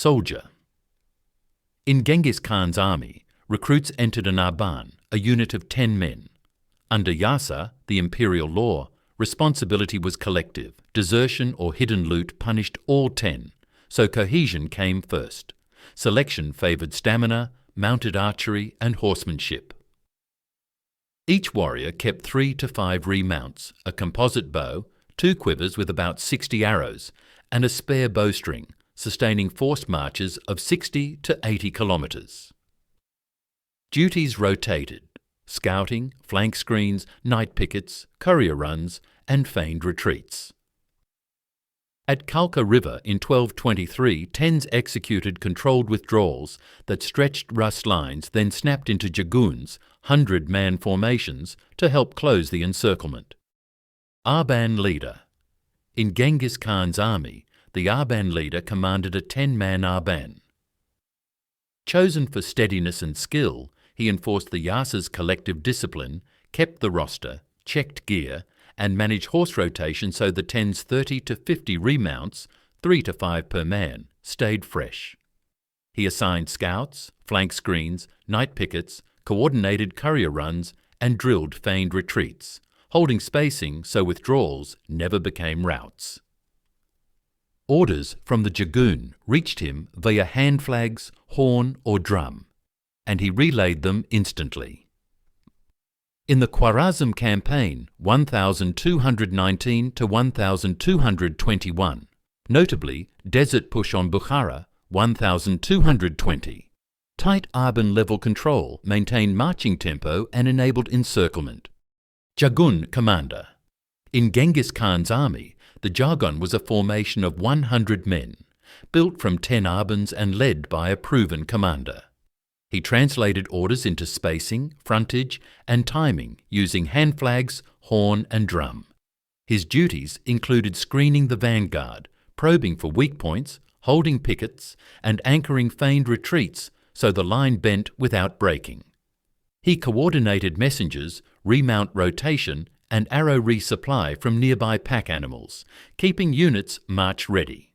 Soldier. In Genghis Khan's army, recruits entered an Arban, a unit of 10 men. Under Yasa, the imperial law, responsibility was collective. Desertion or hidden loot punished all 10, so cohesion came first. Selection favoured stamina, mounted archery and horsemanship. Each warrior kept 3 to 5 remounts, a composite bow, 2 quivers with about 60 arrows, and a spare bowstring, sustaining forced marches of 60 to 80 kilometres. Duties rotated: scouting, flank screens, night pickets, courier runs, and feigned retreats. At Kalka River in 1223, tens executed controlled withdrawals that stretched Rus lines, then snapped into Jaguns, 100-man formations, to help close the encirclement. Arban leader. In Genghis Khan's army, the Arban leader commanded a 10-man Arban. Chosen for steadiness and skill, he enforced the Yasa's collective discipline, kept the roster, checked gear, and managed horse rotation so the 10's 30 to 50 remounts, 3 to 5 per man, stayed fresh. He assigned scouts, flank screens, night pickets, coordinated courier runs, and drilled feigned retreats, holding spacing so withdrawals never became routes. Orders from the Jagun reached him via hand flags, horn or drum, and he relayed them instantly. In the Khwarazm campaign 1219 to 1221, notably Desert Push on Bukhara 1220, tight Arban level control maintained marching tempo and enabled encirclement. Jagun commander. In Genghis Khan's army, the Jagun was a formation of 100 men, built from 10 Arbans and led by a proven commander. He translated orders into spacing, frontage, and timing using hand flags, horn, and drum. His duties included screening the vanguard, probing for weak points, holding pickets, and anchoring feigned retreats so the line bent without breaking. He coordinated messengers, remount rotation, and arrow resupply from nearby pack animals, keeping units march ready.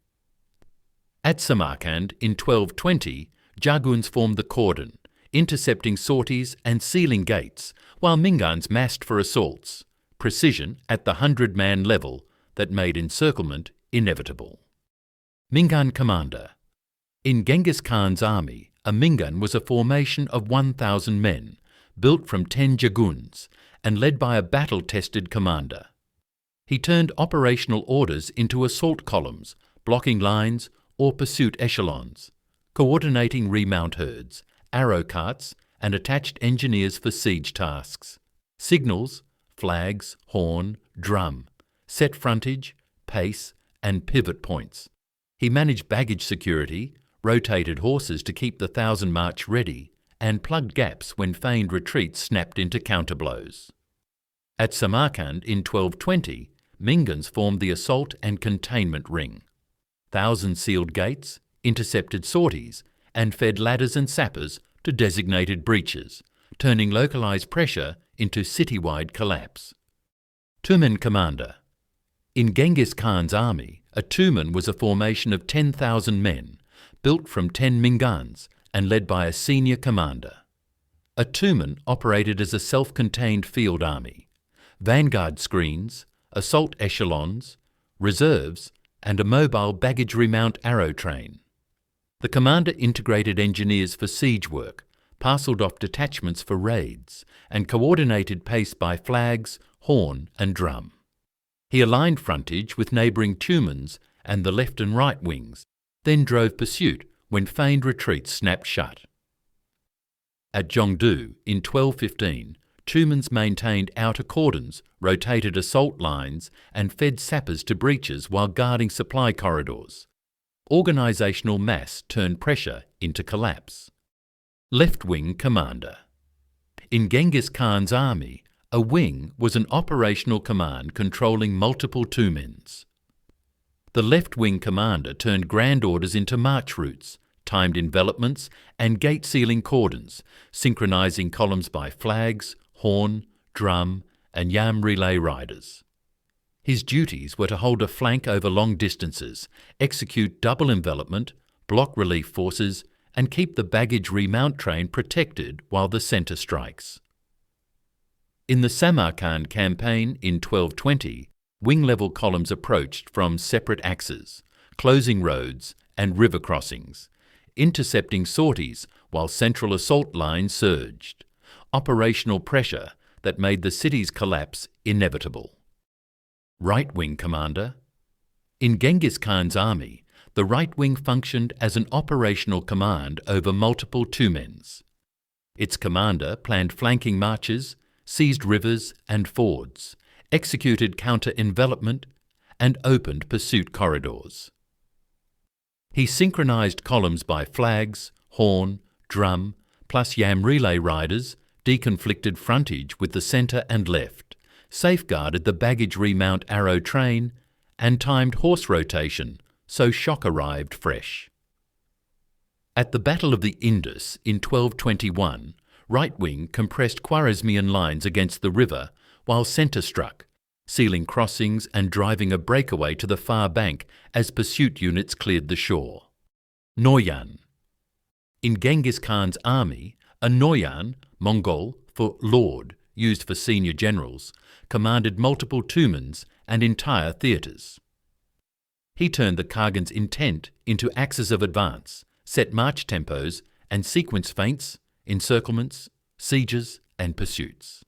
At Samarkand in 1220, Jaguns formed the cordon, intercepting sorties and sealing gates, while Mingans massed for assaults, precision at the 100-man level that made encirclement inevitable. Mingan commander. In Genghis Khan's army, a Mingan was a formation of 1,000 men, built from 10 Jaguns, and led by a battle-tested commander. He turned operational orders into assault columns, blocking lines, or pursuit echelons, coordinating remount herds, arrow carts, and attached engineers for siege tasks. Signals, flags, horn, drum, set frontage, pace, and pivot points. He managed baggage security, rotated horses to keep the 1,000 march ready, and plugged gaps when feigned retreats snapped into counterblows. At Samarkand in 1220, Mingans formed the assault and containment ring. 1,000 sealed gates, intercepted sorties, and fed ladders and sappers to designated breaches, turning localized pressure into citywide collapse. Tuman commander. In Genghis Khan's army, a Tuman was a formation of 10,000 men, built from 10 Mingans and led by a senior commander. A Tuman operated as a self-contained field army, vanguard screens, assault echelons, reserves, and a mobile baggage remount arrow train. The commander integrated engineers for siege work, parcelled off detachments for raids, and coordinated pace by flags, horn, and drum. He aligned frontage with neighbouring Tumans and the left and right wings, then drove pursuit when feigned retreats snapped shut. At Zhongdu in 1215, Tumans maintained outer cordons, rotated assault lines, and fed sappers to breaches while guarding supply corridors. Organisational mass turned pressure into collapse. Left-wing commander. In Genghis Khan's army, a wing was an operational command controlling multiple Tumans. The left-wing commander turned grand orders into march routes, timed envelopments, and gate-sealing cordons, synchronising columns by flags, horn, drum, and yam relay riders. His duties were to hold a flank over long distances, execute double envelopment, block relief forces, and keep the baggage remount train protected while the centre strikes. In the Samarkand campaign in 1220, wing-level columns approached from separate axes, closing roads and river crossings, intercepting sorties while central assault lines surged, operational pressure that made the city's collapse inevitable. Right-wing commander. In Genghis Khan's army, the right wing functioned as an operational command over multiple Tumans. Its commander planned flanking marches, seized rivers and fords, executed counter-envelopment, and opened pursuit corridors. He synchronized columns by flags, horn, drum, plus yam relay riders, deconflicted frontage with the centre and left, safeguarded the baggage remount arrow train, and timed horse rotation so shock arrived fresh. At the Battle of the Indus in 1221, right wing compressed Khwarezmian lines against the river while centre struck, sealing crossings and driving a breakaway to the far bank as pursuit units cleared the shore. Noyan. In Genghis Khan's army, a Noyan, Mongol for lord, used for senior generals, commanded multiple Tumans and entire theatres. He turned the Kagan's intent into axes of advance, set march tempos, and sequence feints, encirclements, sieges, and pursuits.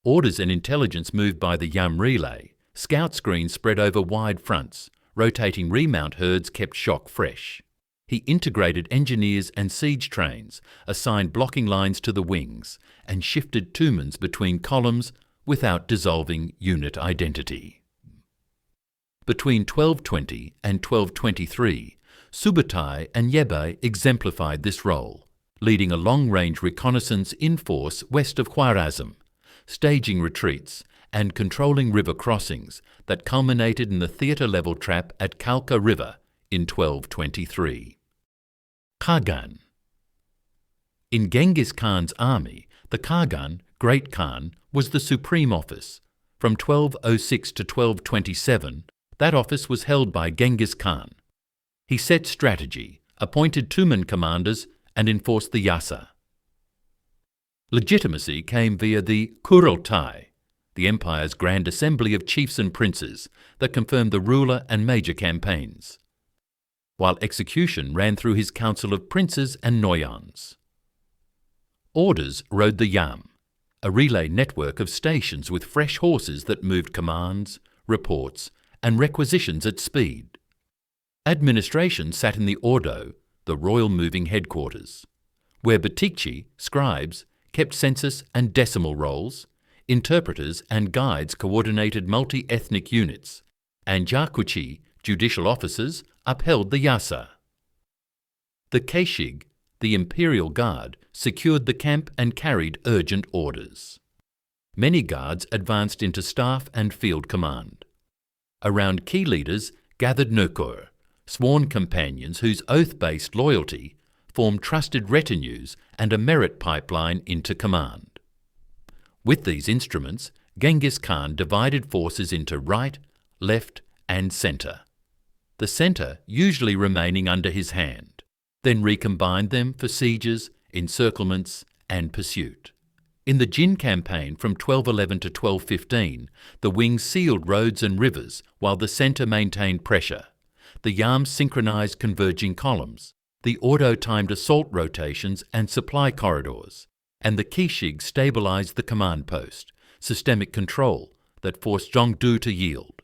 Orders and intelligence moved by the yam relay, scout screens spread over wide fronts, rotating remount herds kept shock fresh. He integrated engineers and siege trains, assigned blocking lines to the wings, and shifted Tumans between columns without dissolving unit identity. Between 1220 and 1223, Subutai and Yebei exemplified this role, leading a long-range reconnaissance in force west of Khwarezm, staging retreats and controlling river crossings that culminated in the theatre-level trap at Kalka River in 1223. Kagan. In Genghis Khan's army, the Kagan, Great Khan, was the supreme office. From 1206 to 1227, that office was held by Genghis Khan. He set strategy, appointed Tuman commanders, and enforced the yasa. Legitimacy came via the Kurultai, the empire's grand assembly of chiefs and princes that confirmed the ruler and major campaigns, while execution ran through his council of princes and Noyans. Orders rode the yam, a relay network of stations with fresh horses that moved commands, reports, and requisitions at speed. Administration sat in the ordo, the royal moving headquarters, where batikchi, scribes, kept census and decimal rolls, interpreters and guides coordinated multi-ethnic units, and jakuchi, judicial officers, upheld the yasa. The keshig, the imperial guard, secured the camp and carried urgent orders. Many guards advanced into staff and field command. Around key leaders gathered nukur, sworn companions whose oath-based loyalty formed trusted retinues and a merit pipeline into command. With these instruments, Genghis Khan divided forces into right, left, and centre. The centre usually remaining under his hand, then recombined them for sieges, encirclements, and pursuit. In the Jin campaign from 1211 to 1215, the wings sealed roads and rivers while the centre maintained pressure. The yams synchronized converging columns. The ordo timed assault rotations and supply corridors, and the keshig stabilized the command post, systemic control that forced Zhongdu to yield.